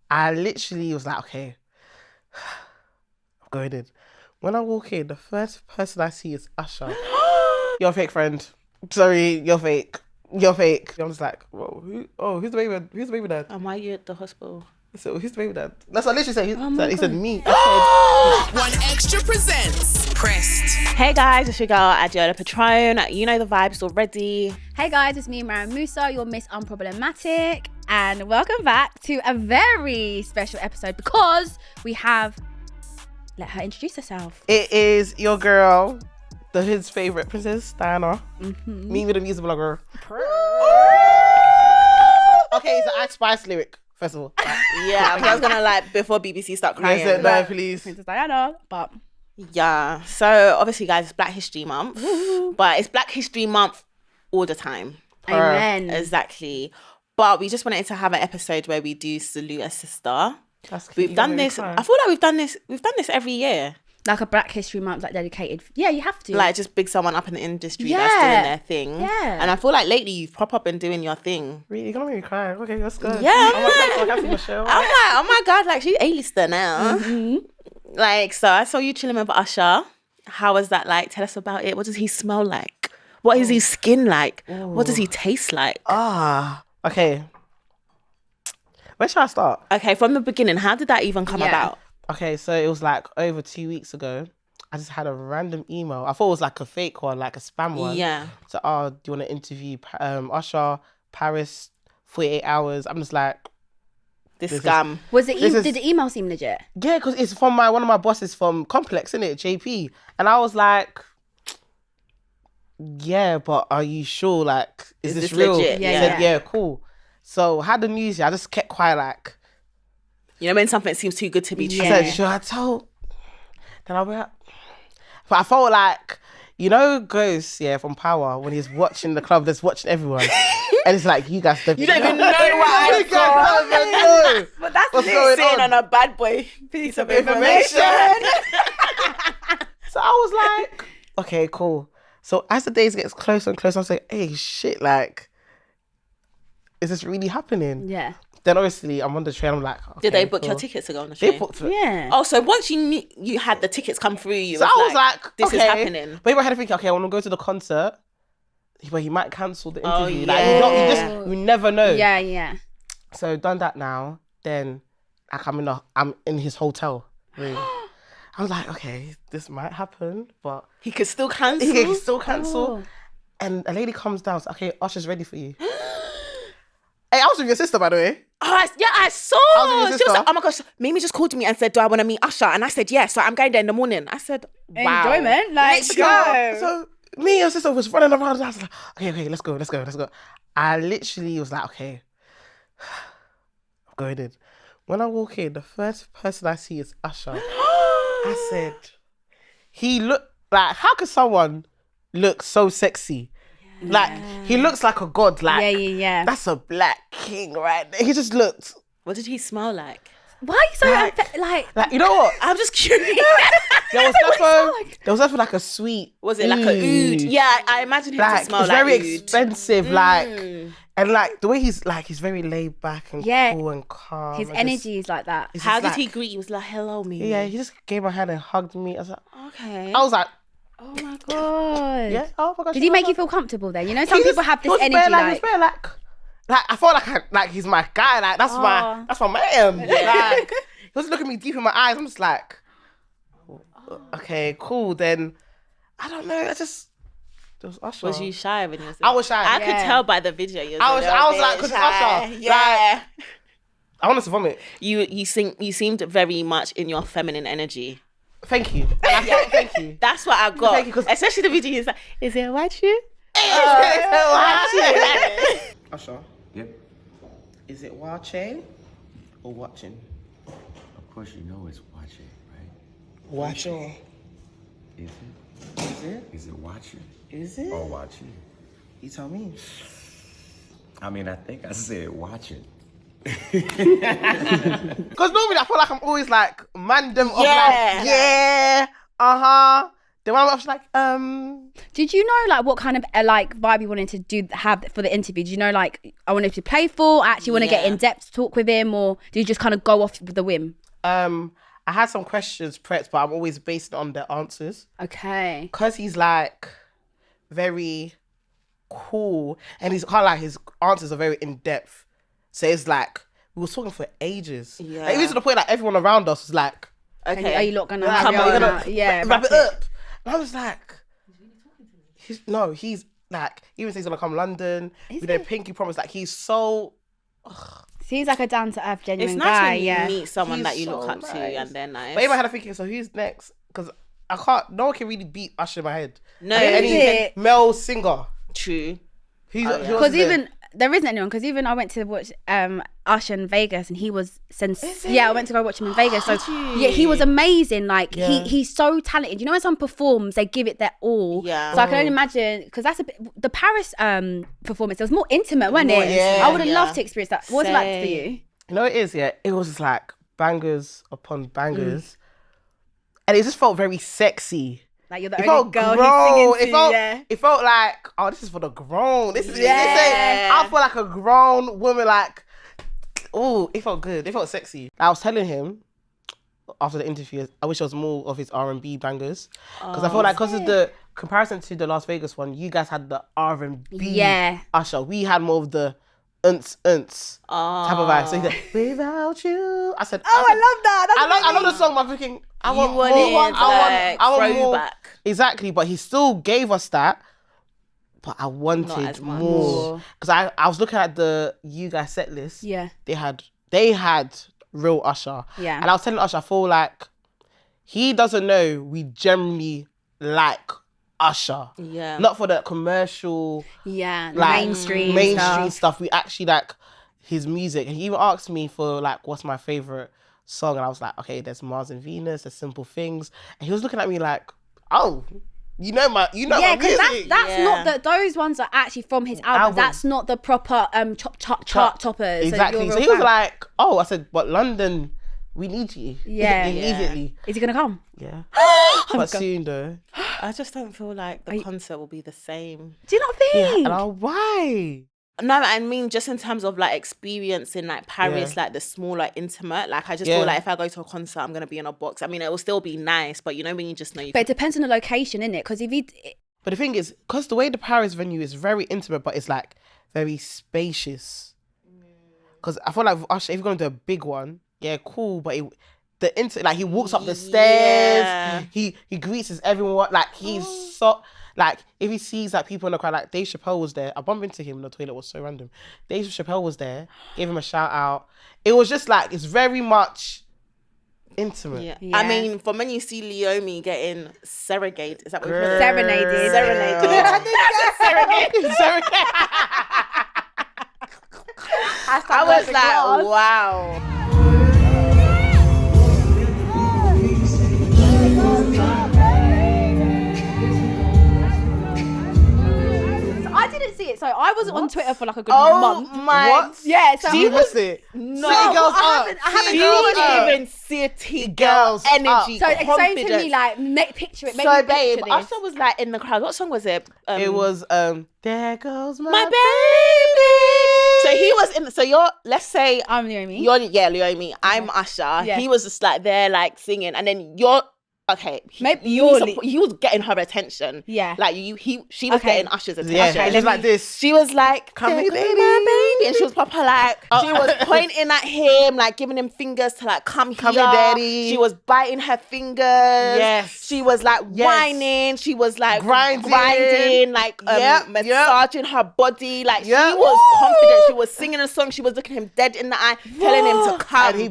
I literally was like, okay, I'm going in. When I walk in, the first person I see is Usher. You're a fake friend. Sorry, you're fake. You're fake. I'm just like, whoa, who's the baby dad? Who's the baby dad? Am I at the hospital? So who's the baby dad? That's what I literally said. He said me. One Extra presents Pressed. Hey guys, it's your girl Adeola Patronne. You know the vibes already. Hey guys, it's me, Mariam Musa, your Miss Unproblematic, and welcome back to a very special episode because we have let her introduce herself. It is your girl, the hood's favorite princess, Diana. Me with a music blogger. Okay, it's an Ice Spice lyric, first of all. Yeah, I was gonna like before BBC start crying. Yes, no, please. Princess Diana, but Yeah, so obviously guys, it's Black History Month, but it's Black History Month all the time. amen. Exactly. But we just wanted to have an episode where we do salute a sister. That's cute. We've You done made me this. cry. I feel like we've done this every year. Like a Black History Month, like dedicated. Yeah, you have to. Like just big someone up in the industry Yeah. that's doing their thing. Yeah. And I feel like lately you've proper been doing your thing. Really, you're gonna make me cry. Okay, let's go. Yeah, I'm I'm like, I see my show. I'm like, oh my God, like she's A-lister now. Like, so I saw you chilling with Usher. How was that like? Tell us about it. What does he smell like? What is his skin like? What does he taste like? Okay. Where should I start? Okay, from the beginning, how did that even come Yeah. about? Okay, so it was like over 2 weeks ago. I just had a random email. I thought it was like a fake one, like a spam one. Yeah. So, do you want to interview Usher, Paris, 48 hours? I'm just like, This This is- scam. Was it? This is- Did the email seem legit? yeah, because it's from one of my bosses from Complex, innit, JP. And I was like, yeah, but are you sure? Like, is this real? legit? He Yeah, said, yeah. yeah, cool. So, had the news, I just kept quiet, like, You know when something seems too good to be true? I Yeah. said, should I tell? Then I'll be like, but I felt like, you know, Ghost, yeah, from Power, when he's watching the club, that's watching everyone. And it's like, you guys don't You don't even know what I You guys don't even know. But that's What's lit. going Sitting on? on a bad boy piece of Information. information. So I was like, okay, cool. So as the days gets closer and closer, I was like, hey, shit, like, is this really happening? Yeah. Then obviously I'm on the train, I'm like, okay, Did they book cool. your tickets to go on the train? They booked it. Yeah. Oh, so once you knew you had the tickets come through, you So I was like, this okay. is happening. But in my head, I think, okay, I want to go to the concert, but he might cancel the Oh, interview. yeah. You never know. Yeah, yeah. So done that now. Then, like, I'm in his hotel room. I was like, okay, this might happen, but He could still cancel. he can still cancel. Oh. And a lady comes down, so, okay, Usher's ready for you. Hey, I was with your sister, by the way. Oh, I saw. was with your She was sister. like, oh my gosh, Mimi just called me and said, do I want to meet Usher? And I said, yes. So I'm going there in the morning. I said, wow. Enjoyment, like, Let's go. go. So me and your sister was running around, and I was like, okay, let's go. I literally was like, okay, I'm going in. When I walk in, the first person I see is Usher. I said, he looked like, how could someone look so sexy? Like, he looks like a god. Like, Yeah. that's a black king right there. He just looked What did he smell like? Why are you so like? like, you know what? I'm just curious. There was definitely like a sweet. Was it like a oud? Yeah, I imagine him to Like, smell it's like very oud. expensive, like, and like the way he's very laid back and Yeah. cool and calm. His and energy is like that. just- How it's did like- he greet you? He was like, hello, Mimi. Yeah, he just gave my hand and hugged me. I was like, Okay. I was like, Oh my god. yeah. Oh my gosh. Did he make you feel comfortable then? You know, some He people just- have he this was energy bare, like. he was bare, like I felt like he's my guy. Like that's my man. Like he was looking me deep in my eyes. I'm just like, okay, cool. Then I don't know. It was Usher. Was you shy when you was I was shy. I could Yeah. tell by the video. You I was like, because shy. Usher. Yeah. Like, I wanted to vomit. You seemed very much in your feminine energy. Thank you. Thank you. That's what I got. Thank you, 'cause- Especially the video is like, is it a white shoe? Usher, Yep. is it watching or watching? Of course you know it's watching, right? Watching. Is it? Is it? Is it watching Is it? or watching? You tell me. I mean, I think I said watching. Because normally I feel like I'm always like man them of Yeah. like, yeah, Then I was like, Did you know like what kind of like vibe you wanted to have for the interview? Did you know like I wanted to be playful? I actually want to get in depth talk with him, or did you just kind of go off with the whim? I had some questions prepped, but I'm always based on the answers. Okay. Because he's like very cool and he's kind of like his answers are very in depth. So it's like we were talking for ages. Yeah. Like, even to the point that everyone around us was like, Okay. Are you not gonna "Come come on, on? wrap it up." And I was like, he's like, even says he's gonna come London. We did pinky promise. Like he's so. Seems like a down to earth, genuine It's guy. nice when you meet someone He's that you so look up to nice. and they're nice. But in my head, I'm thinking, so who's next? Because I can't. No one can really beat Usher in my head. No, Like, any it? male singer. True. Who else Because is there? even there isn't anyone. Because even I went to watch Usher in Vegas, and he was I went to go watch him in Vegas. So yeah, he was amazing. Like he's so talented. You know, when someone performs, they give it their all. Yeah. So I can only imagine, because that's a bit, the Paris performance. It was more intimate, wasn't it? Yeah. I would have loved to experience that. What was it like for you? You know what it is, yeah? It was just like bangers upon bangers. And it just felt very sexy. Like you're the It only felt girl grown. he's singing to. It felt like, oh, this is for the grown. This is Yeah. I feel like a grown woman, like, oh, it felt good. It felt sexy. I was telling him after the interview, I wish there was more of his R&B bangers. Because I feel like because of the comparison to the Las Vegas one, you guys had the R&B Usher. We had more of the type of vibe. So he's like, without you. I said, I love that. I love the song, but I'm thinking, I want more. I want more. back. Exactly, but he still gave us that. But I wanted as much. more. Because I was looking at the You Guys set list. Yeah. They had real Usher. Yeah. And I was telling Usher, I feel like he doesn't know we generally like Usher. Yeah. Not for the commercial, Yeah, the like mainstream stuff. We actually like his music. And he even asked me for like, what's my favorite song? And I was like, okay, there's Mars and Venus, there's Simple Things. And he was looking at me like, oh, you know my Yeah, my because music. that's not the, those ones are actually from his album. That's not the proper chart toppers. Exactly. So he was like, oh, I said, but London, we need you. Yeah. Immediately. Is he gonna come? Yeah. But soon though. I just don't feel like the concert will be the same. Do you not think? And why? No, I mean just in terms of like experiencing like Paris, like the small, like intimate. Like I just feel like if I go to a concert, I'm gonna be in a box. I mean, it will still be nice, but you know when you just know you. But it depends on the location, innit? Because if you, But the thing is, because the way the Paris venue is very intimate, but it's like very spacious. Because I feel like Usher, if you're going to do a big one, yeah, cool, but he walks up the stairs, he greets everyone, like he's so, like if he sees like people in the crowd, like Dave Chappelle was there, I bumped into him in the toilet, it was so random. Dave Chappelle was there, gave him a shout out. It was just like, it's very much intimate. Yeah. Yeah. I mean, from when you see Leomi getting serenaded, is that what you call it? serenaded. I was like, wow. I didn't see it, so I wasn't on Twitter for like a good month. What? Yeah, so Did you miss it? No, City Girls I Up. haven't She seen it. didn't even city girl Girls energy. So explain to confidence. me, like, make picture it. Make So me babe, picture this. Usher was like in the crowd. What song was it? It was There Goes My, My Baby. So he was in. So you're. Let's say I'm Leomi. you're. Yeah, Leomi. I'm Usher. Yeah. He was just like there, like singing, and then you're. Okay, Maybe he was getting her attention. Yeah. Like she was Okay. getting Usher's attention. Yeah, and it's like this. She was like, Come "There here, goes baby." my baby," and she was proper like, she was pointing at him, like giving him fingers to like come here, daddy. She was biting her fingers. Yes. She was like whining. She was like grinding, like massaging her body. Like she was confident. She was singing a song. She was looking him dead in the eye, telling him to come. And he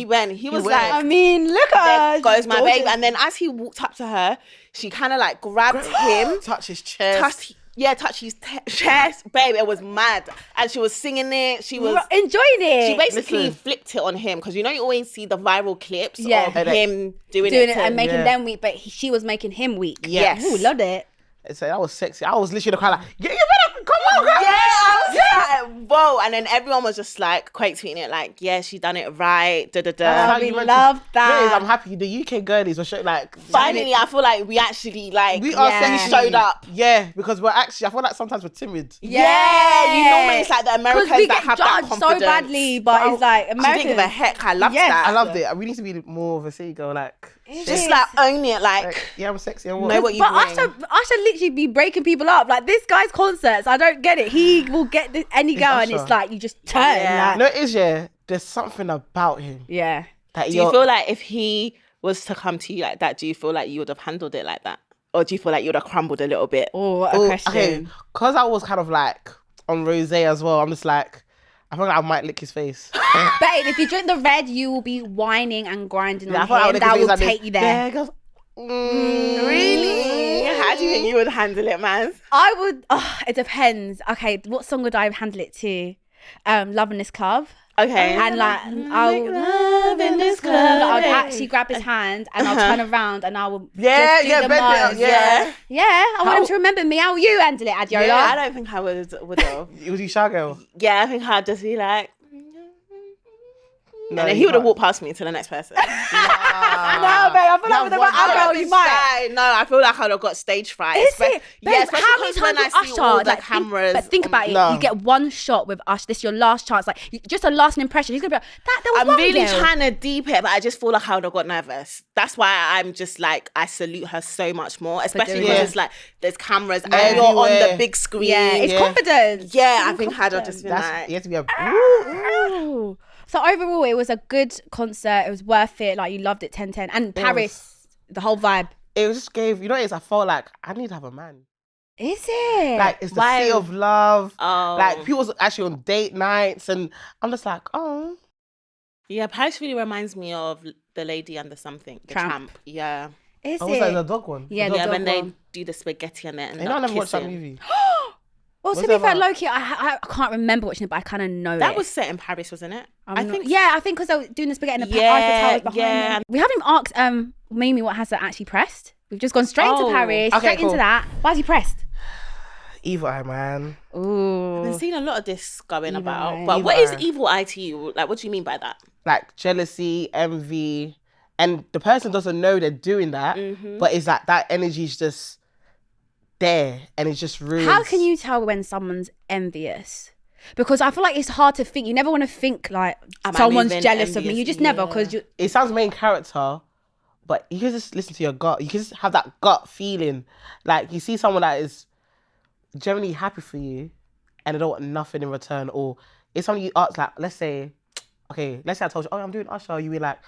went. He was went. like, I mean, look at there her. goes my baby. And then as he walked up to her, she kind of like grabbed him, touch his chest. touch his chest, babe. It was mad, and she was singing it. She was enjoying it. She basically flipped it on him because you know you always see the viral clips of him doing it to and making them weak, but she was making him weak. Yes. Ooh, loved it. So that was sexy. I was literally in the crowd like, you better come on, girl. Yeah, I was like, whoa. And then everyone was just like, quake tweeting it, like, yeah, she done it right. Da da da. We love that. I'm happy. The UK girlies were showing like. Finally, I feel like we actually like We are we sexy. showed up. Yeah, because we're actually. I feel like sometimes we're timid. Yeah, you normally it's like the Americans we that get have that judged confidence. so badly, but it's like She didn't Americans. give a heck. I loved Yes. that. I loved it. We need to be more of a city girl. Like, Just like own it, like yeah, I'm sexy. And what? know what you But bring. Usher literally be breaking people up. Like this guy's concerts, I don't get it. He will get any girl, and Usher. it's like you just turn. Yeah. Like, No, it is, yeah. There's something about him yeah. that Do you feel like if he was to come to you like that, do you feel like you would have handled it like that? Or do you feel like you would have crumbled a little bit? Oh, what a question. Okay, because I was kind of like on rosé as well. I'm just like, I feel like I might lick his face. Babe, if you drink the red, you will be whining and grinding I on thought I would him. lick his That face will like this. take you there. Yeah, girls. Really? How do you think you would handle it, man? I would. It depends. Okay, what song would I handle it to? Love in This Club. Okay. And like, I'll love in this club. I'd actually grab his hand and I'll turn around and I will Yeah, just do yeah, the bend it, Maz. yeah. Yeah, I want him to remember me. How you handle it, Adeola? I don't think I would have. It was you, shy girl. Yeah, I think I'd just be like, No, and then you he would have can't. walked past me to the next person. No, babe, I feel like with the one other girl, I'd you be might. shy. No, I feel like I'd have got stage fright. Is it? Yeah, Babe, especially how many because when times I with see all the Usher, cameras. But think about it. No. You get one shot with Usher. This is your last chance. Like, just a lasting impression. He's going to be like, there was I'm one really girl. trying to deep it, but I just feel like I would have got nervous. That's why I'm just like, I salute her so much more, especially doing because it. it's like, there's cameras and Everywhere. you're on the big screen. Yeah, it's Yeah. confidence. Yeah, I think I'd have just been That's, like, you have to be a. Ooh. So overall, it was a good concert. It was worth it. Like, you loved it 10-10. And Paris, the whole vibe. It just gave, you know, I felt like I need to have a man. Is it? Like, it's the Why? sea of love. oh. Like, people's actually on date nights, and I'm just like, oh. Yeah, Paris really reminds me of The Lady and the Something. The Tramp. Tramp. Yeah. Is Oh, it? was that the dog one? Yeah, The the dog Yeah, dog when they one. do the spaghetti and then You know, I never watched that movie. Well, What's to be that fair, about? Loki, I can't remember watching it, but I kind of know That it. was set in Paris, wasn't it? I think because they were doing the spaghetti and the Yeah, Eiffel Tower's behind yeah. them. We haven't even asked Mimi what has it actually pressed. We've just gone straight into Oh. Paris, Okay, straight cool. into that. Why's he pressed? Evil Eye, man. Ooh. I've been seeing a lot of this going Evil about. eye. But Evil what is eye. evil eye to you? Like, what do you mean by that? Like, jealousy, envy, and the person doesn't know they're doing that, Mm-hmm. but it's like that energy's just there, and it's just ruins. How can you tell when someone's envious? Because I feel like it's hard to think. You never want to think like Am I someone's moving jealous of me. envious? You just never, Yeah. because you. It sounds main character, but you can just listen to your gut. You can just have that gut feeling. Like, you see someone that is generally happy for you and they don't want nothing in return, or if someone you ask, like, let's say I told you, oh, I'm doing Usher, you be like,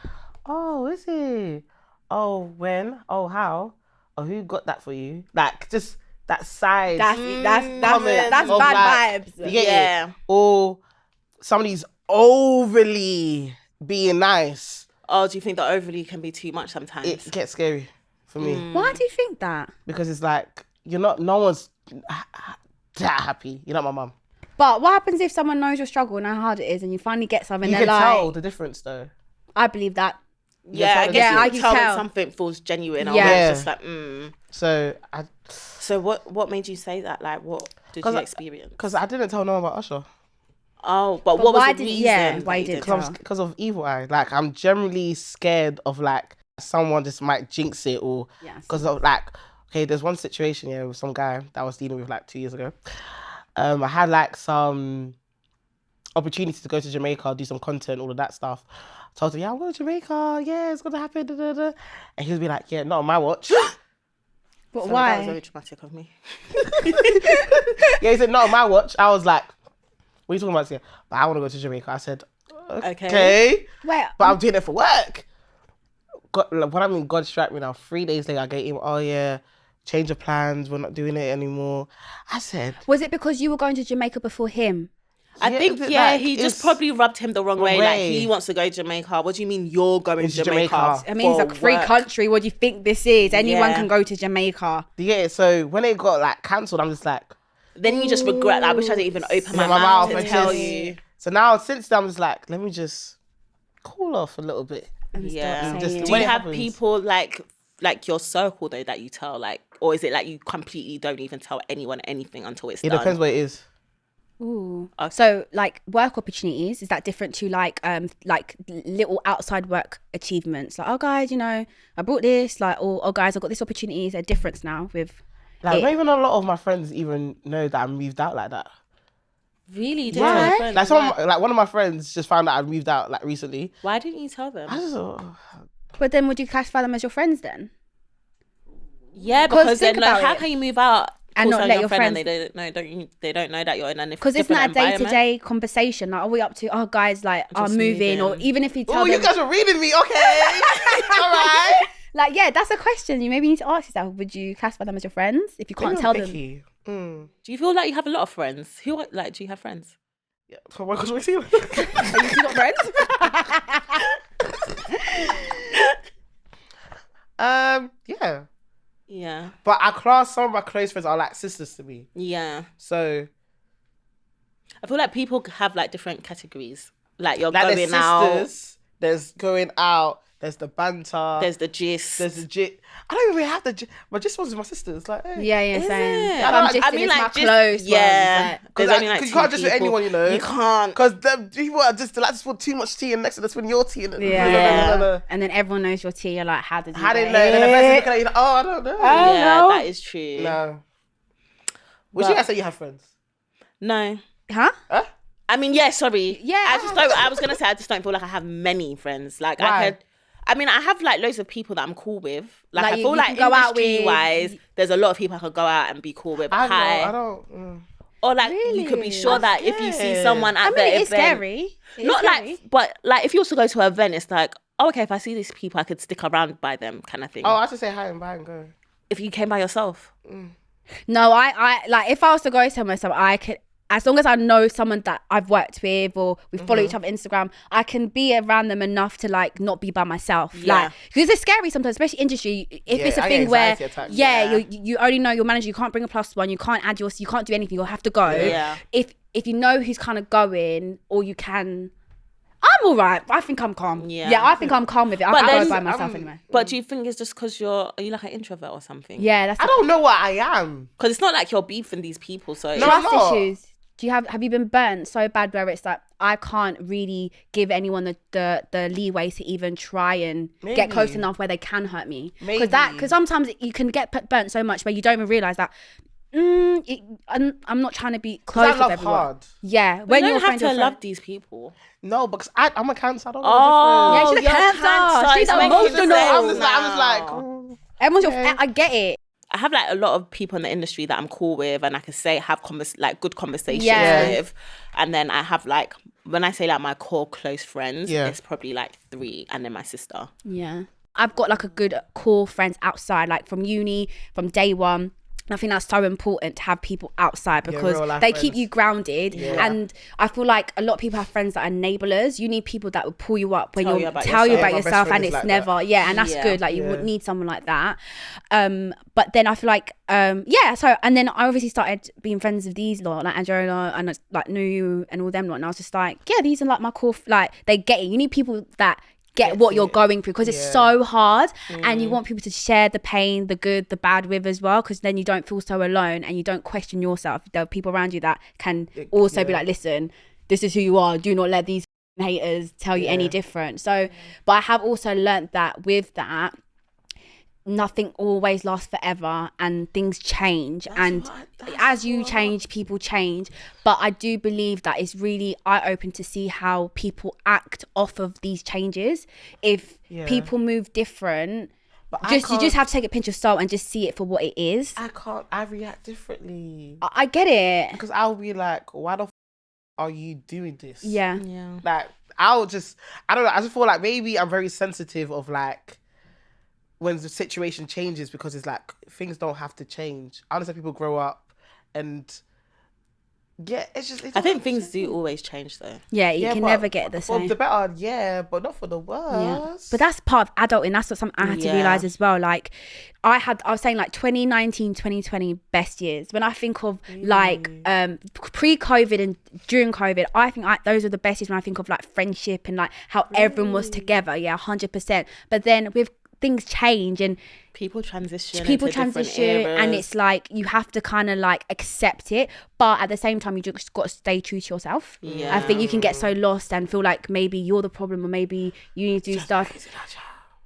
oh, is it? Oh, when? Oh, how? Oh, who got that for you? Like, just that side. That's comment that's of, bad like, vibes. you get Yeah. it? Or somebody's overly being nice. Oh, do you think that overly can be too much sometimes? It gets scary for me Why do you think that? because it's like no one's that happy. You're not my mum. But what happens if someone knows your struggle and how hard it is, and you finally get something? You They're can like, tell the difference though. I believe that. yeah, I tell guess the you I can can tell when tell. something feels genuine. Or Yeah. when Yeah. it's just like, So So what made you say that? Like, what did 'Cause you I- experience? because I didn't tell no one about Usher Oh, but But what was why the did- reason? yeah, that why you you didn't didn't tell? because of Evil Eye. Like, I'm generally scared of like someone just might jinx it, or Yes. because of like, okay, there's one situation with some guy that I was dealing with like 2 years ago. I had like some opportunity to go to Jamaica, do some content, all of that stuff. I told him, yeah, I'm going to Jamaica. Yeah, it's gonna happen. Da, da, da. And he would be like, yeah, not on my watch. But So That was why? very dramatic of me. Yeah, he said, not on my watch. I was like, what are you talking about? Yeah, but I want to go to Jamaica. I said, okay. Wait, But I'm doing it for work. God struck me now. 3 days later, I gave him, oh yeah, change of plans. We're not doing it anymore. I said, was it because you were going to Jamaica before him? I Yeah, think, is it yeah, like- he just it's- probably rubbed him the wrong way. Like, way. he wants to go to Jamaica. What do you mean you're going It's to Jamaica? Jamaica. I mean, it's a for free work? country. What do you think this is? Anyone Yeah. can go to Jamaica. yeah. So when it got like cancelled, I'm just like, Then you just regret. I wish I didn't even open my in my mouth mouth to and tell just- you. So now since then, I'm just like, let me just cool off a little bit. Yeah. Just saying. the Do way you it have happens. people like your circle though that you tell, like, or is it like you completely don't even tell anyone anything until it's It done? depends what it is. Ooh. Okay. So like work opportunities, is that different to like little outside work achievements? Like, oh guys, you know, I brought this, like, or oh guys, I got this opportunity. Is there a difference now with Like, it? not even a lot of my friends even know that I moved out like that. Really? You didn't tell your friends? Like like one of my friends just found out I moved out like recently. Why didn't you tell them? I just But then would you classify them as your friends then? Yeah, because think then like, about how it. can you move out And not let your friend friends- and they don't know that you're in a Because it's different not a environment? day-to-day conversation. Like, are we up to, oh guys, like, are Just moving, or moving. even if you tell oh, you them, guys are reading me, okay? All right. like, yeah, that's a question you maybe need to ask yourself. Would you classify them as your friends if you can't tell them? Picky. Do you feel like you have a lot of friends? Do you have friends? Yeah, for my God, see. Are you two not friends? Yeah. Yeah. But I class some of my close friends are like sisters to me. Yeah. So I feel like people have like different categories. Like you're like going there's out, sisters, there's going out, there's the banter, there's the gist. there's the gist. I don't even really have the gist. My gist was with my sisters. Like, hey. Yeah, same. it? If I'm gisting, it's my just- close yeah. ones. Like, There's only like you two can't just with people. anyone, you know. You can't. Because the people are just like, just put too much tea and next to this when your tea. And yeah. And then everyone knows your tea. You're like, how did you How get did know? Then the it? person looking at you like, oh, I don't know. Yeah, know. that is true. No. Would you guys say you have friends? No. Huh? Huh? I mean, yeah, sorry. Yeah, I just don't, I was going to say, I just don't feel like I have many friends. Like, Why? I have like loads of people that I'm cool with. Like Like, I you feel like can go out with- industry-wise, there's a lot of people I could go out and be cool with. I don't. Or like, you could be sure that if you see someone at I mean, the it is event, scary. It is not scary. like, but like if you also go to an event, it's like, oh, okay, if I see these people, I could stick around by them, kind of thing. Oh, I have to say hi and bye and go. If you came by yourself, No, I like if I was to go somewhere, so I could, as long as I know someone that I've worked with or we follow each other on Instagram, I can be around them enough to like not be by myself. Yeah. Like, because it's scary sometimes, especially industry. If Yeah, it's a I get thing where, anxiety attacks. yeah, you only know your manager, you can't bring a plus one, you can't add you can't do anything, you'll have to go. Yeah. If you know who's kind of going, or you can. I'm all right. I think I'm calm. Yeah. I think I'm calm with it. But I then- go by myself anyway. but do you think it's just because are you like an introvert or something? Yeah, that's I don't know what I am. Because it's not like you're beefing these people, so No, trust I'm not. issues. Do you have you been burnt so bad where it's like I can't really give anyone the leeway to even try and get close Maybe. enough where they can hurt me? Maybe. Because sometimes you can get burnt so much where you don't even realize that. I'm not trying to be 'Cause close I with love everyone. hard. Yeah, you when don't you're have friend, to you're love friend. these people. No, because I'm a Cancer. I don't know Oh, Yeah, the she's a you're Cancer. She's It's making emotional. sense I'm just like, now. Everyone's your. I get it. I have like a lot of people in the industry that I'm cool with, and I can say have good conversations Yeah. with. And then I have like, when I say like my core close friends, Yeah. it's probably like 3, and then my sister. Yeah. I've got like a good core friends outside, like from uni, from day one. And I think that's so important to have people outside because real life they keep friends. you grounded. Yeah. And I feel like a lot of people have friends that are enablers. You need people that will pull you up when Tell you're you about tell you yourself. about My best yourself, friend and is it's like never that. yeah, and that's Yeah. good. Like you Yeah. would need someone like that. But then I feel like so and then I obviously started being friends with these lot, like Adeola and like knew you and all them lot, and I was just like, yeah, these are like my core. Like they get it. You need people that get what you're going through because it's Yeah. so hard, and you want people to share the pain, the good, the bad with as well, because then you don't feel so alone and you don't question yourself. There are people around you that can also be like, listen, this is who you are, do not let these haters tell you any different. So but I have also learnt that with that nothing always lasts forever and things change, and as you change, people change. But I do believe that it's really eye-open to see how people act off of these changes. If people move different, But you just have to take a pinch of salt and just see it for what it is. I react differently. I get it. Because I'll be like, why the are you doing this? Yeah. Like, I don't know, I just feel like maybe I'm very sensitive of like, when the situation changes, because it's like, things don't have to change. I understand people grow up and it's just... I think things do always change though. Yeah, you can but never get the for same. the better, but not for the worse. But that's part of adulting. That's what something I had to Yeah. realise as well. Like I was saying like 2019, 2020 best years. When I think of like pre-COVID and during COVID, I think those are the best years when I think of like friendship and like how everyone was together. Yeah, 100%. But then with things change and people transition and it's like you have to kind of like accept it, but at the same time you just got to stay true to yourself. I think you can get so lost and feel like maybe you're the problem, or maybe you need to do stuff.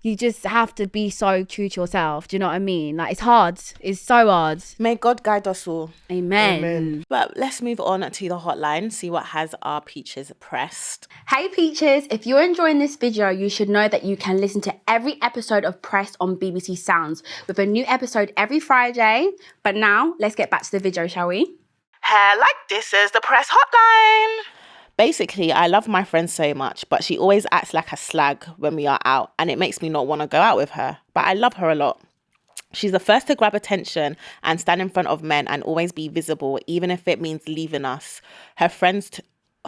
You just have to be so true to yourself. Do you know what I mean? Like, it's hard. It's so hard. May God guide us all. Amen. But let's move on to the hotline, see what has our peaches pressed. Hey Peaches, if you're enjoying this video, you should know that you can listen to every episode of Pressed on BBC Sounds with a new episode every Friday. But now, let's get back to the video, shall we? This is the Press Hotline. Basically, I love my friend so much, but she always acts like a slag when we are out, and it makes me not want to go out with her. But I love her a lot. She's the first to grab attention and stand in front of men and always be visible, even if it means leaving us, her friends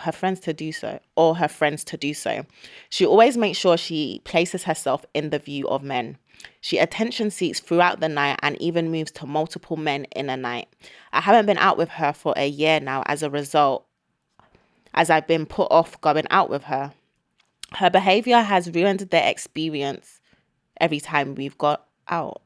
to do so. She always makes sure she places herself in the view of men. She attention seeks throughout the night and even moves to multiple men in a night. I haven't been out with her for a year now as a result, as I've been put off going out with her. Her behaviour has ruined their experience every time we've got out.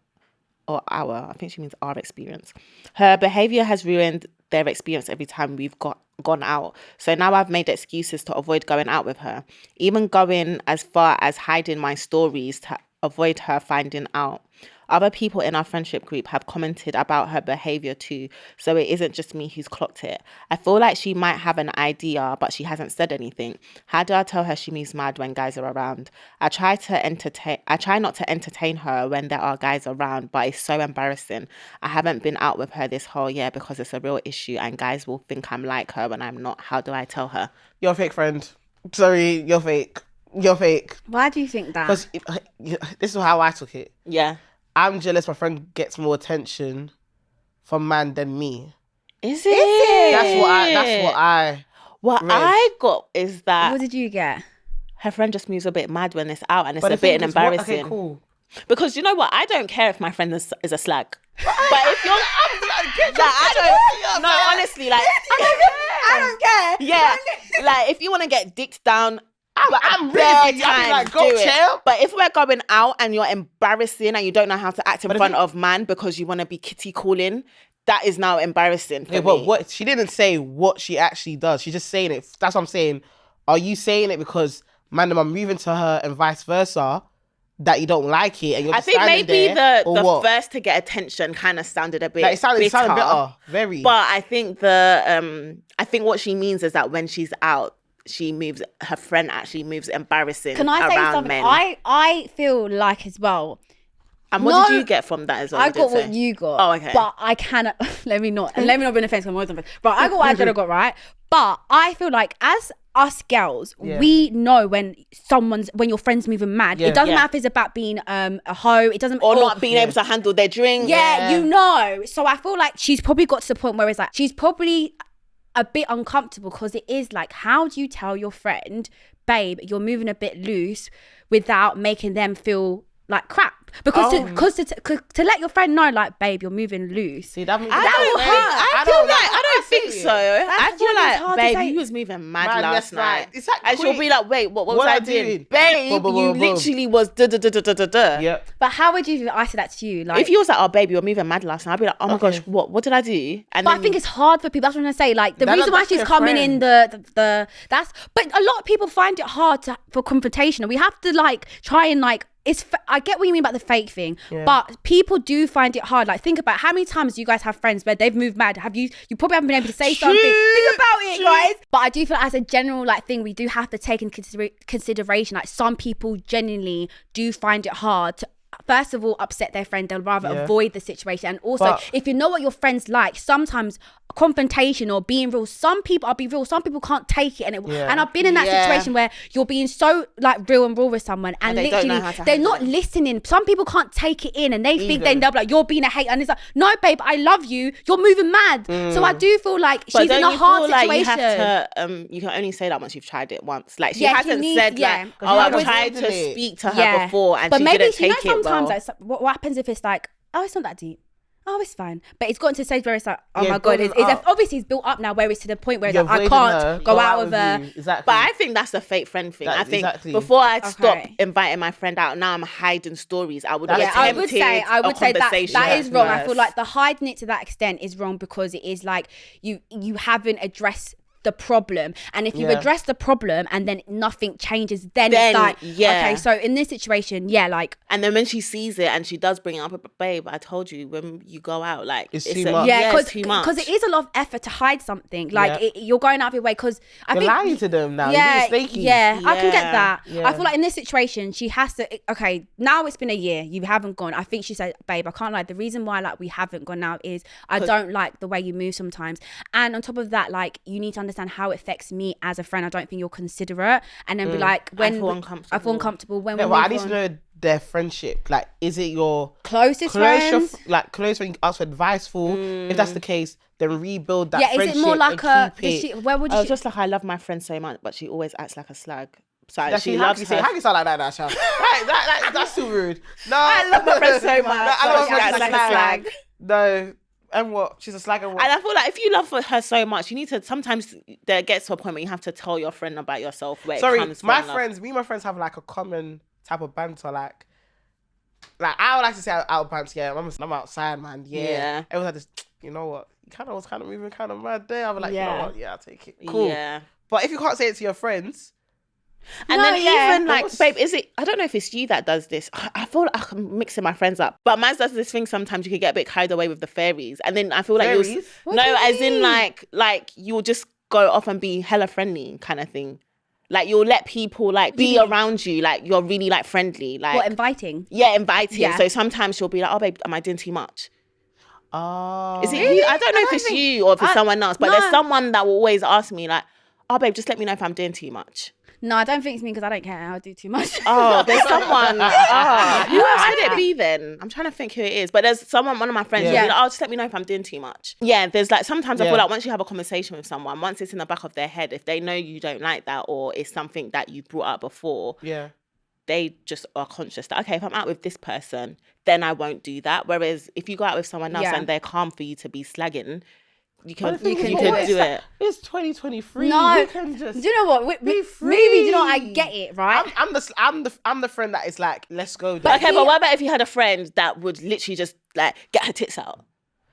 I think she means our experience. Her behaviour has ruined their experience every time we've gone out. So now I've made excuses to avoid going out with her, even going as far as hiding my stories to avoid her finding out. Other people in our friendship group have commented about her behaviour too, so it isn't just me who's clocked it. I feel like she might have an idea, but she hasn't said anything. How do I tell her she moves mad when guys are around? I try not to entertain her when there are guys around, but it's so embarrassing. I haven't been out with her this whole year because it's a real issue and guys will think I'm like her when I'm not. How do I tell her? You're a fake friend. Sorry, you're fake. You're fake. Why do you think that? Because this is how I took it. Yeah. I'm jealous my friend gets more attention from man than me. Is it? That's what I What read. I got is that What did you get? her friend just moves a bit mad when it's out and it's But a the thing bit is, what- embarrassing. Okay, cool. Because you know what? I don't care if my friend is a slag. But if you're... No, honestly, like... I don't care. Yeah, like if you want to get dicked down... I'm really like, go do it. chill. But if we're going out and you're embarrassing and you don't know how to act in front of man because you want to be kitty calling, that is now embarrassing for Yeah, me. but what she didn't say what she actually does. She's just saying it. That's what I'm saying. Are you saying it because man, I'm moving to her and vice versa, that you don't like it and you're I just think standing maybe there, the or what? first to get attention kind of sounded a bit Like, it sounded bitter. better. Very. But I think I think what she means is that when she's out, her friend actually moves embarrassing Can I say around something? men. I feel like as well. And what did you get from that as well? I You got didn't what say? you got. Oh, okay. But I cannot. Let me not bring offense. I'm always on offense. But I got what I got right. But I feel like as us girls, we know when your friend's moving mad. It doesn't matter if it's about being a hoe. It doesn't or not being able to handle their drink. Yeah, you know. So I feel like she's probably got to the point where it's like she's probably a bit uncomfortable because it is like, how do you tell your friend, babe, you're moving a bit loose without making them feel like crap? Because to let your friend know, like, babe, you're moving loose. See, that will I don't think so. I feel like, babe, you was moving mad last night. It's like, and she'll be like, wait, what was I doing? Babe, Boom, you boom, boom. literally was da-da-da-da-da-da. Yeah. But how would you if I said that to you? Like, If you was like, oh, babe, you were moving mad last night, I'd be like, oh my gosh, what did I do? And but I think it's hard for people. That's what I'm gonna say. Like the reason why that's she's your coming in friend. the that's. But a lot of people find it hard for confrontation, and we have to like try and like. I get what you mean about the fake thing, but people do find it hard. Like, think about how many times you guys have friends where they've moved mad. You probably haven't been able to say something. Think about it, guys. But I do feel like as a general like thing, we do have to take in consideration. Like, some people genuinely do find it hard to, first of all, upset their friend. They'll rather avoid the situation. And also, if you know what your friends like, sometimes confrontation or being real, some people, I'll be real, some people can't take it. And I've been in that situation where you're being so like real and raw with someone and they don't know literally how to they're handle not listening. Some people can't take it in and they think they'll be like, you're being a hater. And it's like, no, babe, I love you. You're moving mad. So I do feel like but she's in a hard situation. Like you have to, you can only say that once you've tried it once. Like she hasn't said like, oh, I've tried to speak to her before and but she maybe didn't take it sometimes well. like what happens if it's like, oh, it's not that deep. oh, it's fine. But it's gotten to a stage where it's like, oh Yeah, my God. building It's up. obviously it's built up now where it's to the point where it's You're like, I avoiding can't her, go out with you. her. Exactly. But I think that's a fake friend thing. I think Exactly. before I'd stop Okay. inviting my friend out, now I'm hiding stories. I would have That's- I would say a that conversation is wrong. I feel first. like the hiding it to that extent is wrong because it is like you haven't addressed the problem, and if you've Yeah. addressed the problem and then nothing changes, then Then, it's like yeah. okay, so in this situation, yeah, like And then when she sees it and she does bring it up, babe, I told you when you go out, like It's too much. yeah, it's too much. because it is a lot of effort to hide something. Like Yeah. you're going out of your way because I You're think lying to them now. yeah, You're being snaky. yeah, I can get Yeah. that. Yeah. I feel like in this situation, she has to. Okay, now it's been a year. You haven't gone. I think she said, "Babe, I can't lie. The reason why like we haven't gone out is I don't like the way you move sometimes. And on top of that, like you need to understand how it affects me as a friend. I don't think you're considerate. And then be like, when feel I feel uncomfortable when Yeah, we well, I move need to on. know their friendship. Like, is it your Closest friends. close friend you ask for advice for? If that's the case, then rebuild that Yeah, is friendship. it more like and a? keep it. Does she, where would Oh, you? just like I love my friend so much, but she always acts like a slag. So That she how loves can you say, her. how can you sound like that, Nasha? That's too rude. No, I love my friend so much. I but love she my acts friend like a slag. No, and what? She's a slag and what? And I feel like if you love her so much, you need to sometimes there gets to a point where you have to tell your friend about yourself. Where Sorry, it comes my from love. friends, me and my friends have like a common type of banter. Like I would like to say out banter. Yeah, I'm outside, man. Yeah, Yeah. everyone's like this. You know what? You kind of was kind of moving kind of mad there. I'm like, you Yeah. know what? Yeah, I'll take it. Cool. Yeah. But if you can't say it to your friends, And No, then yeah. even like, What's- babe, is it? I don't know if it's you that does this. I feel like I'm mixing my friends up. But Maz does this thing sometimes. You could get a bit carried away with the fairies, and then I feel like Fairies? you'll What no, do you as in mean? like you'll just go off and be hella friendly kind of thing. Like you'll let people like be around you, like you're really like friendly, like what inviting? yeah, inviting. Yeah. So sometimes she'll be like, "Oh, babe, am I doing too much?" oh, Is it you? I don't know if it's think- you or if it's someone else, but no. there's someone that will always ask me like, "Oh, babe, just let me know if I'm doing too much." No, I don't think it's me because I don't care. I'll do too much. Oh, there's someone. Oh, who else could it be then? I'm trying to think who it is. But there's someone, one of my friends, Yeah. will be like, oh, just let me know if I'm doing too much. Yeah, there's like, sometimes I Yeah. feel like once you have a conversation with someone, once it's in the back of their head, if they know you don't like that or it's something that you brought up before, yeah. they just are conscious that, okay, if I'm out with this person, then I won't do that. Whereas if you go out with someone else Yeah. and they're calm for you to be slagging, you can, But the you thing can, is, do it. It's 2023. No. We can just Do you know what? be free. Maybe do you know what? I get it, right? I'm the friend that is like, let's go. Okay, but what about if you had a friend that would literally just like get her tits out?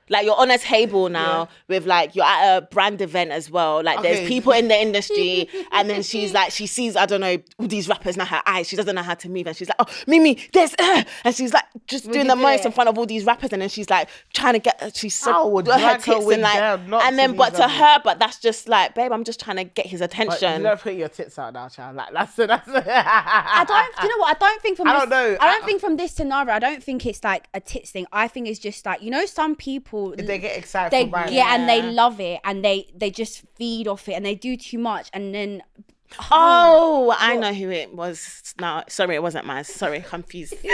Like you're on a table now with like you're at a brand event as well. Like Okay. there's people in the industry, and then she's like she sees I don't know all these rappers now her eyes. She doesn't know how to move, and she's like, oh Mimi, there's and she's like just doing you the do most it? in front of all these rappers, and then she's like trying to get she's I so would her drag her tits wig and like down, not and to then these but to levels. her, but that's just like babe, I'm just trying to get his But attention. you don't put your tits out now, child. Like that's I don't. Do you know what? I don't think from. I this, don't know. I don't think from this scenario. I don't think it's like a tits thing. I think it's just like some people. They get excited They for brands. and they love it and they just feed off it and they do too much and then. Oh, I know who it was. No, sorry, it wasn't Maz. Sorry, confused. Confused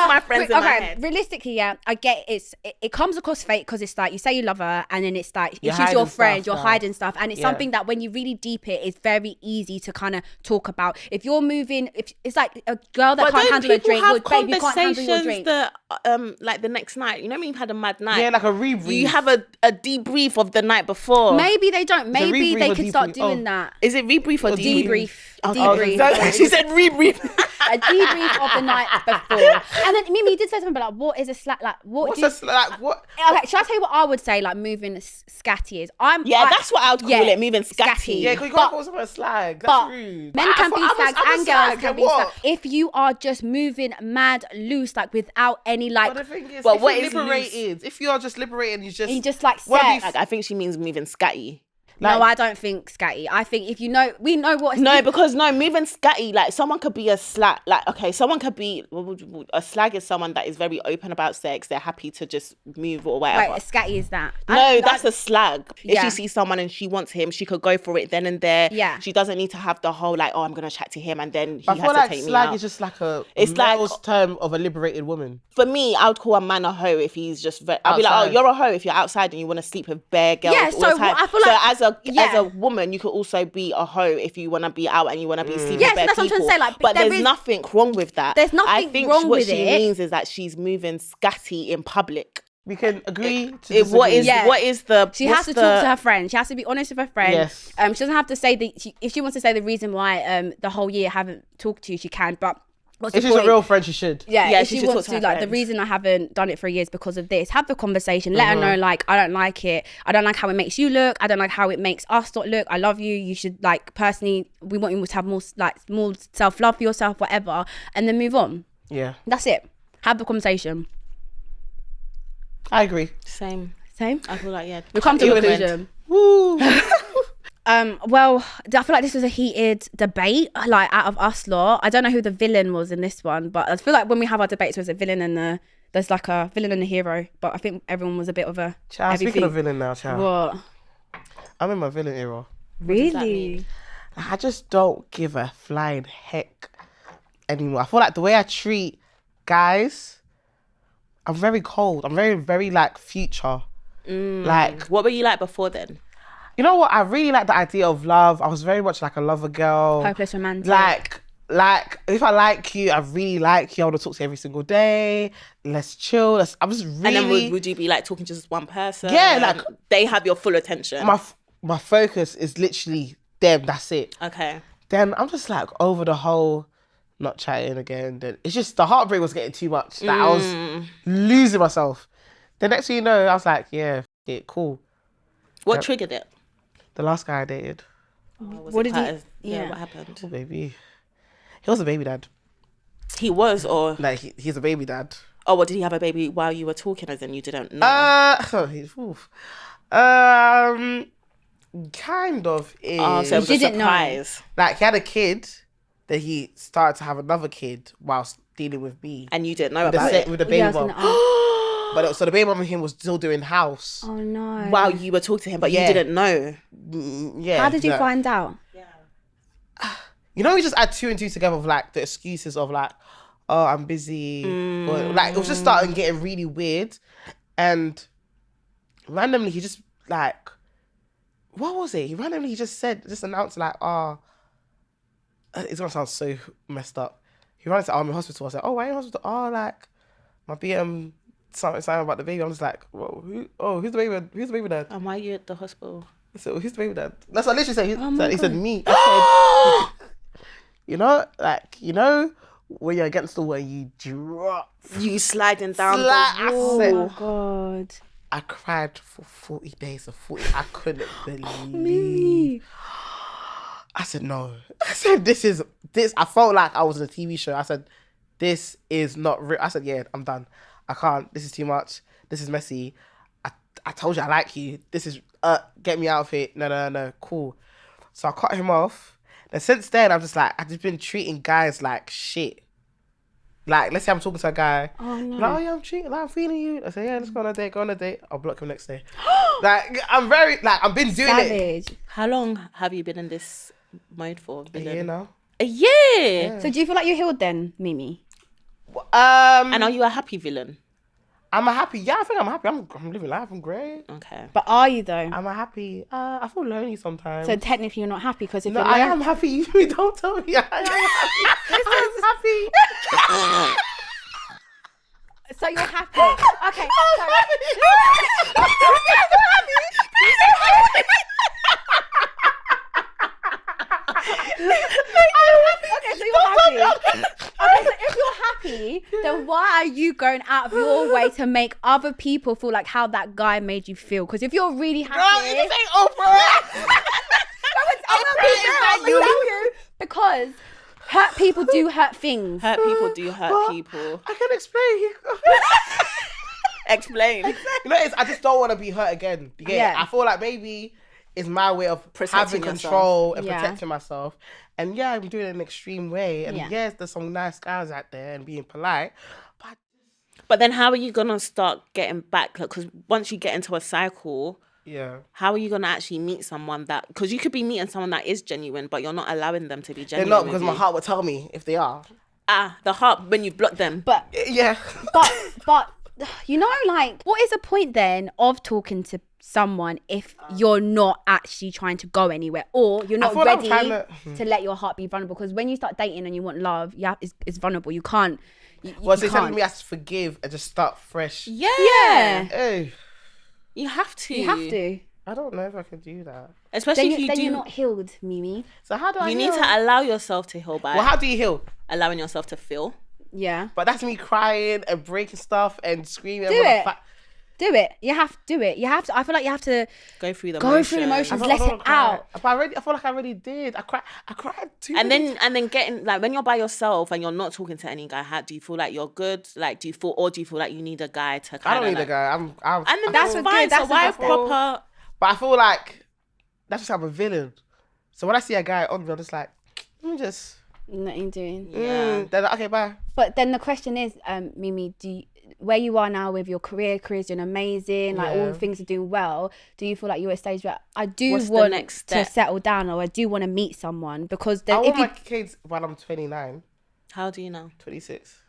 my friends in my head. Realistically, yeah, I get it comes across fake because it's like you say you love her and then it's like You're if she's your hiding friend, stuff you're now. hiding stuff, and it's Yeah. something that when you really deep it, it's very easy to kind of talk about. If you're moving, if it's like a girl that But can't don't handle a people drink, have well, babe, you can't handle your conversations drink. that, like the next night? You know when you've had a mad night? Yeah, like a rebrief. You have a debrief of the night before. Maybe they don't. It's a Maybe rebrief they or could start debrief? doing Oh. that. Is it rebrief or debrief? Debrief. She said rebrief. A debrief of the night before. And then Mimi, you did say something about like, what is a slack? Like, what What's do you, this like? What? Okay, should I tell you what I would say? Like moving scatty is. Yeah, that's what I would call it, moving scatty. Yeah, because you But- can't call someone a slag. That's But rude. men But can be I'm a slags and girls slag, can and be what? slags. If you are just moving mad loose, like without any like, But the thing is, But if what you're is liberated, if you're just liberated, you just like What do you sex. Like, I think she means moving scatty. No, I don't think scatty. I think if you know, we know what. No, because moving scatty, like someone could be a slag. Like, okay, someone could be a slag is someone that is very open about sex. They're happy to just move or whatever. Right, a scatty is that. No, that's a slag. If Yeah. she sees someone and she wants him, she could go for it then and there. Yeah. She doesn't need to have the whole like, oh, I'm gonna chat to him and then he I has feel to like take me slag out. is just like a It's like- male's term of a liberated woman. For me, I would call a man a hoe if he's just. I'll be like, oh, Outside. you're a hoe if you're outside and you want to sleep with bare girls. Yeah, all so the time. I feel like- as a yeah. woman, you could also be a hoe if you want to be out and you want to be sleeping Yeah, with so bare that's what I'm trying to people. say, like, but there there's is- nothing wrong with that. There's nothing I think wrong what with she it. means is that she's moving scatty in public. We can agree to What disagree. is Yeah. what is the? She what's has to the- talk to her friend. She has to be honest with her friend. Yes. She doesn't have to say if she wants to say the reason why the whole year I haven't talked to you, she can. But what's If the she's point? a real friend, she should. Yeah, if she she should wants talk to to, her like, the friends. reason I haven't done it for years because of this, have the conversation. Let her know, like, I don't like it. I don't like how it makes you look. I don't like how it makes us not look. I love you. You should, like, personally, we want you to have more self-love for yourself, whatever, and then move on. Yeah, That's it. Have the conversation. I agree. Same. Same. I feel like We'll come to a Even conclusion. Woo. Well, I feel like this was a heated debate, like, out of us lot. I don't know who the villain was in this one, but I feel like when we have our debates, there's a villain and there's like a villain and a hero. But I think everyone was a bit of a Child, heavy speaking feet. of villain now, child. What? I'm in my villain era. Really? I just don't give a flying heck anymore. I feel like the way I treat guys, I'm very cold. I'm very, very like future. Like, What were you like before then? you know what? I really like the idea of love. I was very much like a lover girl. Hopeless romantic. Like if I like you, I really like you. I want to talk to you every single day. Let's chill. I'm just really. And then would you be like talking to just one person? Yeah, like- they have your full attention. my focus is literally them. That's it. Okay. Then I'm just like over the whole not chatting again. Then it's just the heartbreak was getting too much. Like I was losing myself. The next thing you know, I was like, yeah, cool. What triggered it? The last guy I dated, What did he? Yeah. What happened? oh baby, he was a baby dad. He was, or Like he's a baby dad. oh, what, did he have a baby while you were talking, as in you didn't know? Oof. Kind of is. Oh, so it was a didn't know. surprise. Like he had a kid, then he started to have another kid whilst dealing with me. And you didn't know The about set it with the Yeah, baby I was mom. gonna ask. But so the baby mom and him was still doing house. Oh no. while you were talking to him, but Yeah. you didn't know. Yeah. How did you like- find out? You know, we just add two and two together of like the excuses of like, oh, I'm busy. Or, like it was just starting getting really weird. And randomly he just like, what was it? He randomly just announced like, oh, it's gonna sound so messed up. He ran into I'm in hospital. I said, oh, why are you in hospital? Oh, like my BM something about the baby. I'm just like, whoa, who's the baby? Who's the baby dad? And why are you at the hospital? So who's the baby dad? That's what I literally said. He said me. I said, you know, when you're against the wall, you drop. You sliding down Slide- the wall. I said- Oh God. I cried for 40 days. I couldn't believe. I said no. I said this. I felt like I was in a TV show. I said this is not real. I said yeah, I'm done. I can't. This is too much. This is messy. I told you I like you. This is get me out of it. No. Cool. So I cut him off. And since then, I've just been treating guys like shit. Like, let's say I'm talking to a guy. Oh no. Like, oh yeah, I'm feeling you. I say, yeah, let's go on a date. I'll block him next day. Like, I've been doing it. Savage. How long have you been in this mode for? A year now. A year. So do you feel like you're healed then, Mimi? And are you a happy villain? I'm happy. Yeah, I think I'm happy. I'm living life. I'm great. Okay. But are you though? I'm happy. I feel lonely sometimes. So technically you're not happy because if no, you're I lonely- am happy. You don't tell me. I am happy. I'm happy. So you're happy. Okay. Okay, so you're happy. Okay, so if you're happy, then why are you going out of your way to make other people feel like how that guy made you feel? Because if you're really happy, Girl, this ain't Oprah. I'm gonna tell you because hurt people do hurt things. Hurt people do hurt people. I can explain. Explain. You know, I just don't want to be hurt again. You get it? Yeah. I feel like maybe it's my way of Protecting having control and Yeah. protecting myself. And yeah, I'm doing it in an extreme way. And Yeah. yes, there's some nice guys out there and being polite. But But then how are you going to start getting back? Because once you get into a cycle, yeah. how are you going to actually meet someone that... Because you could be meeting someone that is genuine, but you're not allowing them to be They're genuine. not with because you. my heart will tell me if they are. The heart, when you block them. But Yeah. but you know, like, what is the point then of talking to someone if you're not actually trying to go anywhere, or you're not ready to let your heart be vulnerable. Because when you start dating and you want love, it's vulnerable. You can't. So you're telling me I have to forgive and just start fresh? Yeah. Hey. You have to. You have to. I don't know if I can do that. Especially if you do. You're not healed, Mimi. So how do I You heal? need to allow yourself to heal by Well, how do you heal? allowing yourself to feel. Yeah. But that's me crying and breaking stuff and screaming. Do it. Do it. You have to do it. You have to. I feel like you have to Go through the emotions. Let it out. But I feel like I already did. I cried too. And then getting like when you're by yourself and you're not talking to any guy, how do you feel like you're good? Like do you feel like you need a guy to kind of I don't need a guy. I'm and then that's fine. So why proper? But I feel like that's just how I'm a villain. So when I see a guy on me, I'm just like, let me just. Nothing doing. Yeah. Then okay, bye. But then the question is, Mimi, where you are now with your career's doing amazing, like all things are doing well, do you feel like you're at a stage where I do want to settle down, or I do want to meet someone? Because I want my kids when I'm 29. How do you know? 26.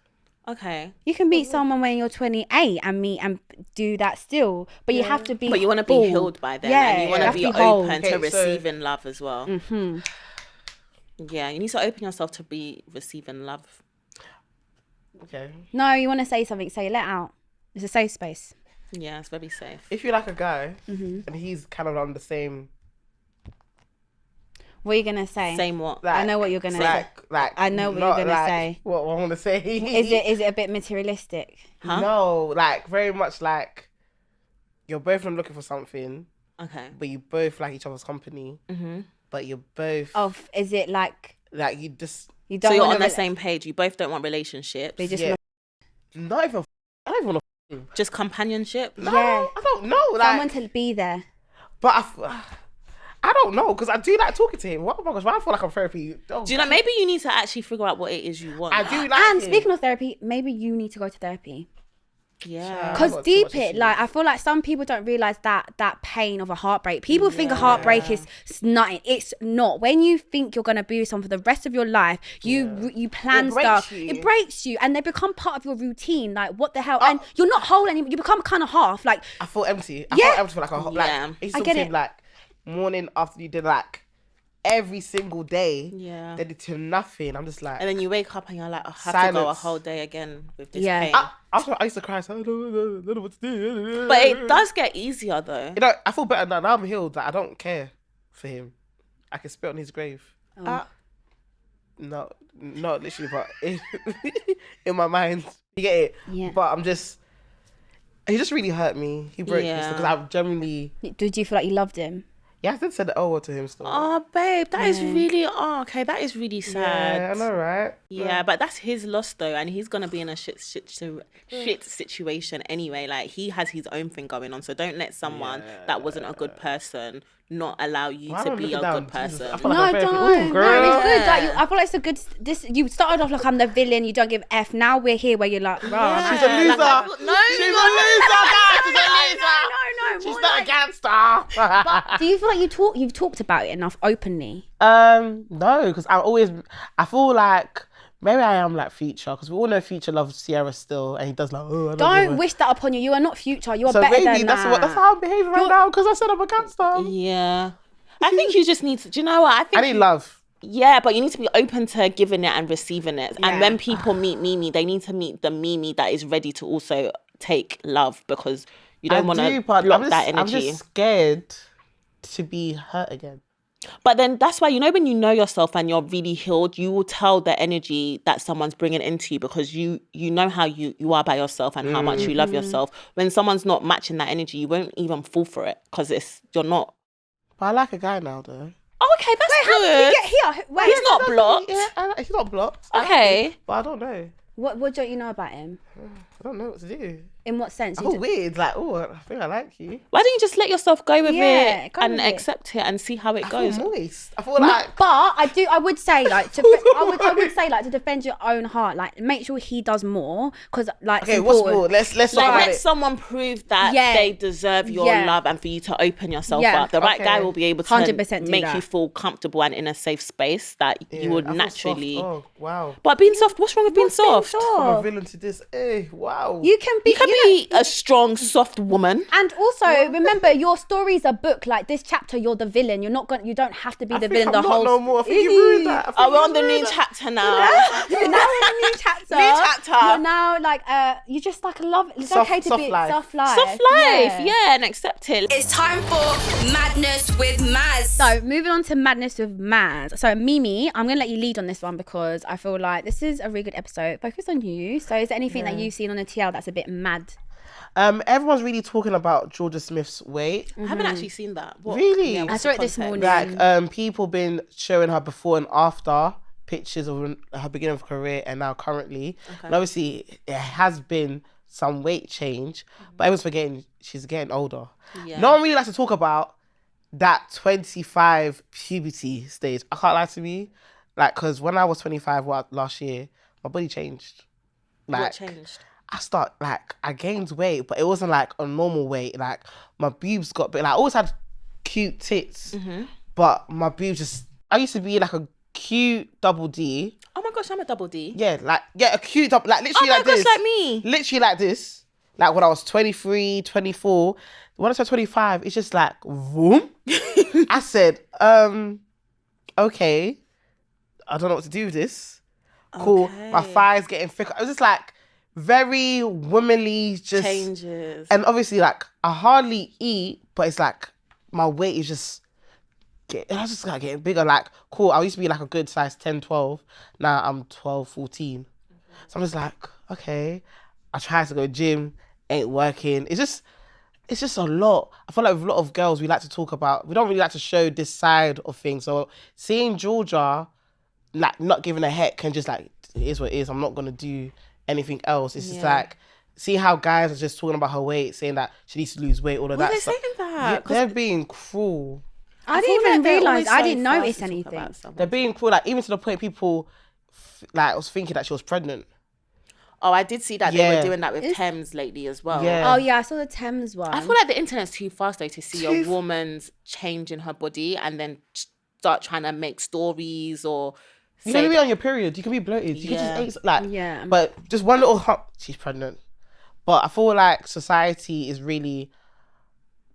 Okay. You can meet someone when you're 28 and meet and do that still, but you have to be. But you want to be healed by then, and you want to be open to receiving love as well. Mm-hmm. Yeah, you need to open yourself to be receiving love. Okay. No, you want to say something, say it, let out. It's a safe space. Yeah, it's very safe. If you like a guy and he's kind of on the same. What are you gonna say? Same what? I know what you're gonna say. I know what you're gonna say. What I want to say. Is it a bit materialistic? Huh? No, like very much like you're both not looking for something. Okay. But you both like each other's company. Mm-hmm. But you're both. Oh, is it like you just. You don't. So you're on the same page. You both don't want relationships. They just not even. I don't even want to. Just companionship. No, Yeah. I don't know. Like, someone to be there. But I don't know, because I do like talking to him. What, oh my gosh, why I feel like I'm therapy. Oh, Do you know? Maybe you need to actually figure out what it is you want. I do like And him. speaking of therapy, maybe you need to go to therapy. Yeah. I've got Because too deep much it, issues. like I feel like some people don't realize that pain of a heartbreak. People think a heartbreak is nothing. It's not. When you think you're gonna be with someone for the rest of your life, you plan It breaks stuff. you. It breaks you, and they become part of your routine. Like what the hell? And you're not whole anymore. You become kind of half. Like I feel empty. I Yeah. feel empty for like a whole. Like, Yeah. I used I to get talk to it. him like morning after you did like every single day. Yeah. Then to nothing. I'm just like. And then you wake up and you're like, I have to go a Silence. whole day again with this Yeah. pain. I used to cry. So I don't know what to do. But it does get easier though. You know, I feel better now. Now I'm healed. Like I don't care for him. I can spit on his grave. No, not literally, but in my mind, you get it. Yeah. But I'm just. He just really hurt me. He broke me Yeah. because I genuinely. did you feel like you loved him? Yeah, I did say the O word to him still. Oh, babe, that is really okay. That is really sad. Yeah, I know, right? Yeah, but that's his loss though, and he's gonna be in a shit situation anyway. Like he has his own thing going on, so don't let someone that wasn't a good person not allow you Why to don't be look a it good down? Jesus, person. I feel No, like I'm don't. very- Ooh, girl. No, it's good. Like I feel like it's a good. You started off like I'm the villain. You don't give F. Now we're here where you're like, rah. She's a loser. No, She's a loser, guys. She's a loser. No. She's not a gangster. Do you feel like you've talked about it enough openly? No, because I feel like maybe I am like Future, because we all know Future loves Sierra still, and he does like, oh, I don't give Don't a-" wish that upon you. You are not Future. You are So better maybe than that's that. that's how I'm behaving right now, because I said I'm a gangster. Yeah, I think you just need to. Do you know what? I think I need love. Yeah, but you need to be open to giving it and receiving it. Yeah. And when people meet Mimi, they need to meet the Mimi that is ready to also take love, because you don't want to block that energy. I'm just scared to be hurt again. But then that's why, you know, when you know yourself and you're really healed, you will tell the energy that someone's bringing into you, because you know how you are by yourself and how much you love yourself. When someone's not matching that energy, you won't even fall for it, because you're not. But I like a guy now, though. Oh, okay, that's How did good. you get here? Wait, He's not blocked. Yeah, he's not blocked. Okay. But I don't know. What don't you know about him? I don't know what to do. In what sense? I You feel weird. Like, oh, I think I like you. Why don't you just let yourself go with Yeah, it go and with it. accept it and see how it I goes? feel moist. I feel like. But I would say like I would say like to defend your own heart, like make sure he does more, because like Okay, it's what's important. more? Let's talk Like, about let it. someone prove that Yeah. they deserve your Yeah. love, and for you to open yourself Yeah. up. The right guy Okay. will be able to 100% do make that. you feel comfortable and in a safe space that you would I feel naturally. soft. Oh, wow. But being soft, what's wrong with being soft? From a villain to this. Hey, wow. wow. You can be a strong, soft woman. And also, remember, your story's a book. Like this chapter, you're the villain. You don't have to be the villain. I'm The not whole. no more. I think you ruined that. Oh, we're on the new chapter now. Now we're in a new chapter. New chapter. You're now like you just like love. It's okay to soft be life. soft life. Soft life, yeah, and accept it. It's time for Madness with Maz. So moving on to Madness with Maz. So Mimi, I'm gonna let you lead on this one because I feel like this is a really good episode. Focus on you. So is there anything that you've seen on the TL that's a bit mad? Everyone's really talking about Jorja Smith's weight. I haven't actually seen that. Really? Yeah, I what's saw the it this context? morning. Like people been showing her before and after pictures of her beginning of career and now currently. And obviously it has been some weight change, but everyone's forgetting she's getting older. Yeah. No one really likes to talk about that 25 puberty stage. I can't lie to me. Like, because when I was 25 last year, my body changed. Like, What changed? I gained weight, but it wasn't like a normal weight. Like, my boobs got big. Like, I always had cute tits, but my boobs just, I used to be like a cute double D. Oh my gosh, I'm a double D. Yeah, a cute double, like literally like this. like me. Literally like this. Like when I was 23, 24. When I was 25, it's just like, boom. I said, okay, I don't know what to do with this. Cool. Okay. My thighs getting thicker. I was just like, very womanly, just Changes. and obviously like I hardly eat, but it's like my weight is just I was just like getting bigger. Like cool, I used to be like a good size 10, 12. Now I'm 12, 14. So I'm just like, okay. I try to go gym, ain't working. It's just a lot. I feel like with a lot of girls we like to talk about, we don't really like to show this side of things. So seeing Jorja like not giving a heck and just like it is what it is, I'm not gonna do anything else. It's just like, see how guys are just talking about her weight, saying that she needs to lose weight, all of that They're stuff. saying that. Yeah, they're being cruel. I feel didn't like even they're realise. always I so didn't fast notice to talk anything. about someone. They're being cruel, like even to the point people like was thinking that she was pregnant. Oh, I did see that they Yeah. were doing that with Thames lately as well. Yeah. Oh yeah, I saw the Thames one. I feel like the internet's too fast though to see a woman's change in her body and then start trying to make stories or You say can be on your period. You can be bloated. You Yeah. can just eat like. Yeah. But just one little hump, she's pregnant. But I feel like society is really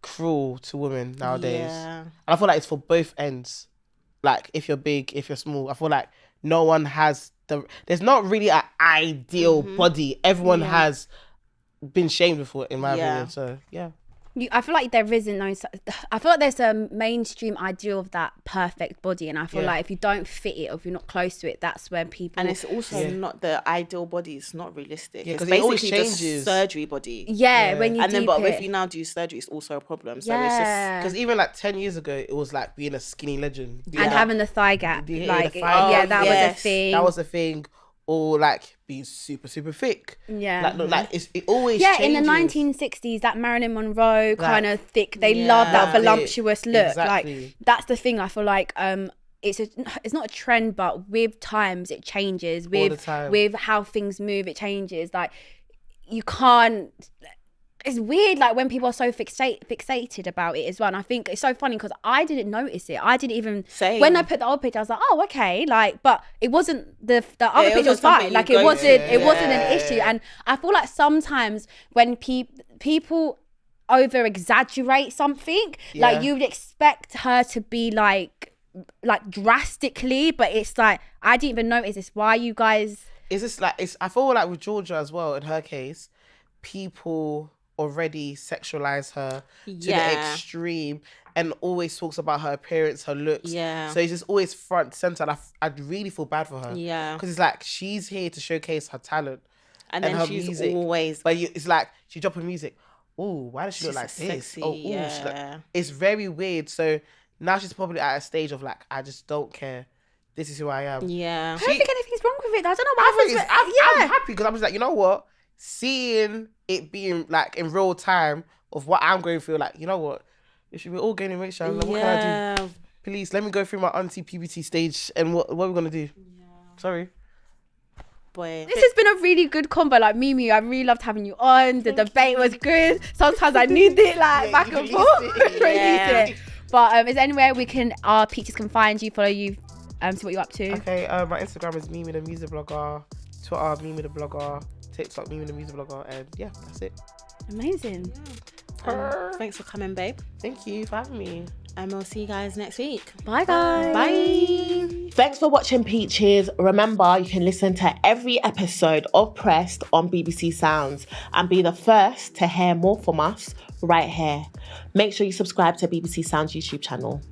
cruel to women nowadays. Yeah. And I feel like it's for both ends. Like if you're big, if you're small. I feel like no one has there's not really an ideal body. Everyone has been shamed before, in my opinion. So yeah. I feel like there isn't no. I feel like there's a mainstream ideal of that perfect body, and I feel like if you don't fit it or if you're not close to it, that's when people. And it's also not the ideal body. It's not realistic. Yeah, It's 'cause it always basically just changes. surgery body. when you And then, deep but it. if you now do surgery, it's also a problem. So Because even like 10 years ago, it was like being a skinny legend. and having the thigh gap, Yeah, like the thigh gap. that was a Yes. thing. That was a thing. Or like being super, super thick. Yeah. Like, look, like it always Yeah, changes. in the 1960s, that Marilyn Monroe kind of thick, they love that That's it. voluptuous look. Exactly. Like that's the thing. I feel like it's not a trend, but with times it changes. the With time. with how things move, it changes. Like you can't. It's weird, like when people are so fixated about it as well. And I think it's so funny because I didn't notice it. I didn't even Same. when I put the old picture, I was like, oh, okay, like, but it wasn't the other it picture was wasn't something fine. you Like go it to. wasn't an issue. And I feel like sometimes when people over exaggerate something, like you would expect her to be like drastically, but it's like I didn't even notice this. Why you guys? Is this like I feel like with Jorja as well, in her case, people already sexualize her to the extreme and always talks about her appearance, her looks. Yeah. So it's just always front center. And I really feel bad for her. Yeah. Because it's like she's here to showcase her talent And and then her she's music. always But it's like she drop her music. Oh, why does she look She's like so this? sexy, Oh, yeah. it's very weird. So now she's probably at a stage of like, I just don't care. This is who I am. yeah. I don't think anything's wrong with it. I don't know I why. think I'm happy because I'm just like, you know what? Seeing it being like in real time of what I'm going through, like, you know what? If should be all gaining weight, like, what can I do? Please, let me go through my anti-puberty stage and what are we going to do? Sorry. Boy. This has been a really good combo. Like Mimi, I really loved having you on. The debate was good. Sometimes I need it like back you and released forth. it. Release Yeah. it. But is there anywhere our peaches can find you, follow you, see what you're up to? Okay, my Instagram is Mimi the music blogger, Twitter Mimi the blogger, TikTok, Mimi the Music Blogger, and yeah, that's it. Amazing. Thanks for coming, babe. Thank you for having me. And we'll see you guys next week. Bye, guys. Bye. Thanks for watching, Peaches. Remember, you can listen to every episode of Pressed on BBC Sounds and be the first to hear more from us right here. Make sure you subscribe to BBC Sounds YouTube channel.